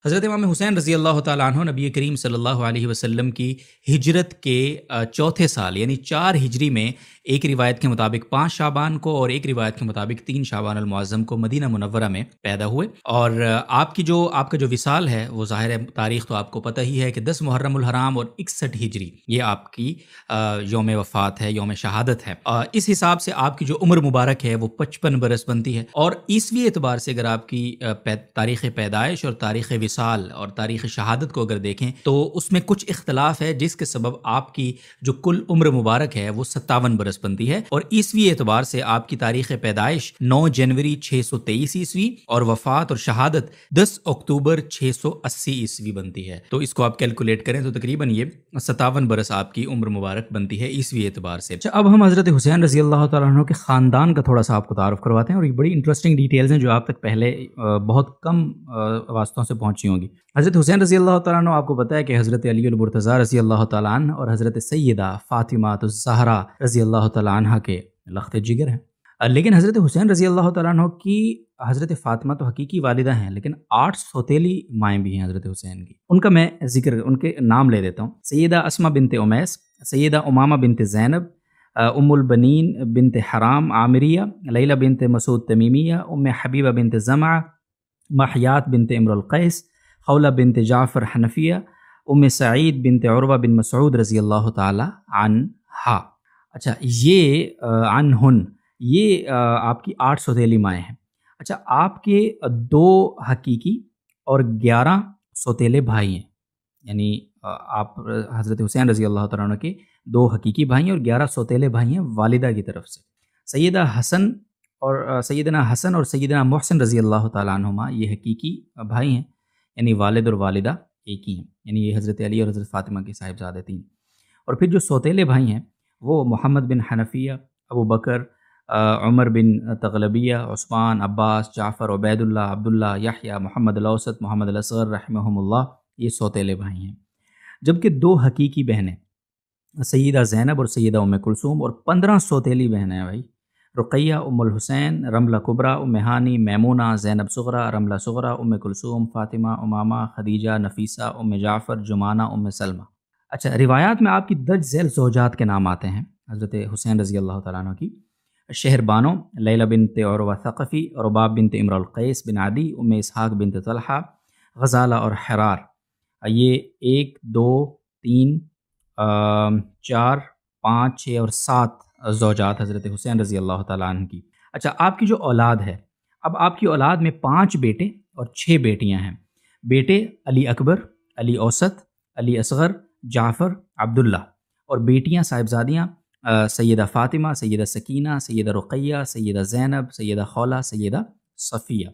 حضرت امام حسین رضی اللہ تعالیٰ عنہ نبی کریم صلی اللہ علیہ وسلم کی ہجرت کے چوتھے سال یعنی 4 ہجری میں ایک روایت کے مطابق 5 شعبان کو اور ایک روایت کے مطابق 3 شعبان المعظم کو مدینہ منورہ میں پیدا ہوئے۔ اور آپ کا جو وصال ہے وہ ظاہر ہے تاریخ تو آپ کو پتہ ہی ہے کہ 10 محرم الحرام اور 61 ہجری یہ آپ کی یوم وفات ہے، یوم شہادت ہے۔ اس حساب سے آپ کی جو عمر مبارک ہے وہ 55 برس بنتی ہے، اور عیسوی اعتبار سے اگر آپ کی تاریخ پیدائش اور تاریخ وصال اور تاریخ شہادت کو اگر دیکھیں تو اس میں کچھ اختلاف ہے، جس کے سبب آپ کی جو کل عمر مبارک ہے وہ 57 برس بنتی ہے، اور عیسوی اعتبار سے آپ کی تاریخ پیدائش 9 جنوری 623 عیسوی اور وفات اور شہادت 10 اکتوبر 680 عیسوی بنتی ہے۔ تو اس کو آپ کیلکولیٹ کریں تو تقریباً یہ 57 برس آپ کی عمر مبارک بنتی ہے عیسوی اعتبار سے۔ اب ہم حضرت حسین رضی اللہ تعالیٰ عنہ کے خاندان کا تھوڑا سا آپ کو تعارف کرواتے ہیں، اور یہ بڑی انٹرسٹنگ ڈیٹیلز ہیں جو آپ تک پہلے بہت کم واسطوں سے پہنچی ہوں گی۔ حضرت حسین رضی اللہ تعالیٰ عنہ آپ کو پتہ ہے کہ حضرت علی المرتضیٰ رضی اللہ تعالیٰ عنہ اور حضرت سیدہ فاطمہ الزہرا رضی اللہ تعالیٰ عنہ کے لخت جگر ہیں، لیکن حضرت حسین رضی اللہ تعالیٰ عنہ کی حضرت فاطمہ تو حقیقی والدہ ہیں، لیکن 8 سوتیلی مائیں بھی ہیں حضرت حسین کی۔ ان کا میں ذکر ان کے نام لے دیتا ہوں۔ سیدہ اسماء بنت امیس، سیدہ امامہ بنت زینب، ام البنین بنت حرام عامریہ، لیلہ بنت مسعود تمیمیہ، ام حبیبہ بنت زمعہ، محیات بنت امر القیس، خولہ بنت جعفر حنفیہ، ام سعید بنت عروہ بن مسعود رضی اللہ تعالی عنہا۔ اچھا، یہ عنہن یہ آپ کی 8 سوتیلی مائیں ہیں۔ اچھا، آپ کے 2 حقیقی اور 11 سوتیلے بھائی ہیں، یعنی آپ حضرت حسین رضی اللہ تعالیٰ عنہ کے 2 حقیقی بھائی ہیں اور 11 سوتیلے بھائی ہیں والدہ کی طرف سے۔ سیدنا حسن اور سیدنا محسن رضی اللہ تعالیٰ عنہما یہ حقیقی بھائی ہیں، یعنی والد اور والدہ ایک ہی ہیں، یعنی یہ حضرت علی اور حضرت فاطمہ کے صاحبزادے 3۔ اور پھر جو سوتیلے بھائی ہیں وہ محمد بن حنفیہ، ابو بکر، عمر بن تغلبیہ، عثمان، عباس، جعفر، عبید اللہ، عبداللہ، یحییٰ، محمد الاوسط، محمد الاصغر رحمہم اللہ، یہ سوتیلے بھائی ہیں۔ جبکہ 2 حقیقی بہنیں سیدہ زینب اور سیدہ ام کلثوم، اور 15 سوتیلی بہنیں ہیں بھائی، رقیہ، ام الحسین، رملہ کبریٰ، ام ہانی، میمونہ، زینب صغریٰ، رملہ صغریٰ، ام کلثوم، فاطمہ، امامہ، خدیجہ، نفیسہ، ام جعفر، جمانہ، ام سلمہ۔ اچھا، روایات میں آپ کی درج ذیل زوجات کے نام آتے ہیں حضرت حسین رضی اللہ تعالیٰ عنہ کی: شہر بانو، لیلہ بنت عروہ ثقفی، رباب بنت امر القیس بن عدی، ام اسحاق بنت طلحہ، غزالہ اور حرار۔ یہ 1 2 3 4 5 6 اور 7 زوجات حضرت حسین رضی اللہ تعالیٰ عنہ کی۔ اچھا، آپ کی جو اولاد ہے، اب آپ کی اولاد میں 5 بیٹے اور 6 بیٹیاں ہیں۔ بیٹے علی اکبر، علی اوسط، علی اصغر، جعفر، عبداللہ، اور بیٹیاں صاحبزادیاں سیدہ فاطمہ، سیدہ سکینہ، سیدہ رقیہ، سیدہ زینب، سیدہ خولہ، سیدہ صفیہ۔